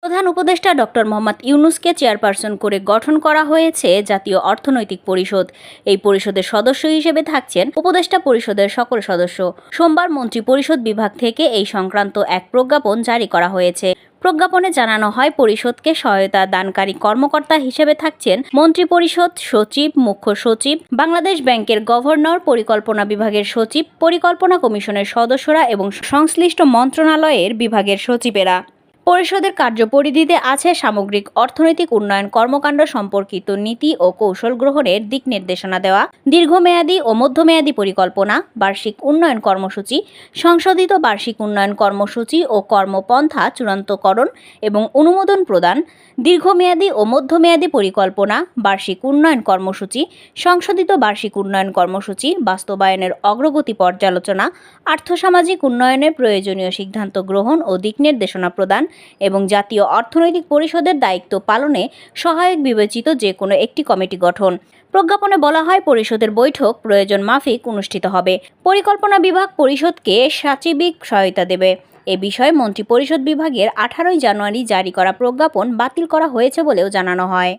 প্রধান উপদেষ্টা doctor Mohammad ইউনূসকে chairperson করে গঠন করা হয়েছে জাতীয় অর্থনৈতিক পরিষদ। এই পরিষদের সদস্য হিসেবে থাকছেন উপদেষ্টা পরিষদের সকল সদস্য। সোমবার মন্ত্রী পরিষদ বিভাগ থেকে এই সংক্রান্ত এক প্রজ্ঞাপন জারি করা হয়েছে। প্রজ্ঞাপনে জানানো হয়, পরিষদকে সহায়তা দানকারী কর্মকর্তা হিসেবে থাকছেন মন্ত্রিপরিষদ সচিব, মুখ্য সচিব, বাংলাদেশ ব্যাংকের গভর্নর, পরিকল্পনা বিভাগের সচিব, পরিকল্পনা কমিশনের সদস্যরা এবং সংশ্লিষ্ট মন্ত্রণালয়ের বিভাগের সচিবেরা। পরিষদের কার্যপরিধিতে আছে সামগ্রিক অর্থনৈতিক উন্নয়ন কর্মকাণ্ড সম্পর্কিত নীতি ও কৌশল গ্রহণের দিক নির্দেশনা দেওয়া, দীর্ঘমেয়াদী ও মধ্যমেয়াদী পরিকল্পনা, বার্ষিক উন্নয়ন কর্মসূচি, সংশোধিত বার্ষিক উন্নয়ন কর্মসূচি ও কর্মপন্থা চূড়ান্তকরণ এবং অনুমোদন প্রদান, দীর্ঘমেয়াদী ও মধ্যমেয়াদী পরিকল্পনা, বার্ষিক উন্নয়ন কর্মসূচি, সংশোধিত বার্ষিক উন্নয়ন কর্মসূচি বাস্তবায়নের অগ্রগতি পর্যালোচনা, আর্থসামাজিক উন্নয়নের প্রয়োজনীয় সিদ্ধান্ত গ্রহণ ও দিক নির্দেশনা প্রদান এবং জাতীয় অর্থনৈতিক পরিষদের দায়িত্ব পালনে সহায়ক বিবেচিত যে কোনো একটি কমিটি গঠন। প্রজ্ঞাপনে বলা হয়, পরিষদের বৈঠক প্রয়োজন মাফিক অনুষ্ঠিত হবে। পরিকল্পনা বিভাগ পরিষদকে সাচিবিক সহায়তা দেবে। এ বিষয়ে মন্ত্রিপরিষদ বিভাগের 18 জানুয়ারি জারি করা প্রজ্ঞাপন বাতিল করা হয়েছে বলেও জানানো হয়।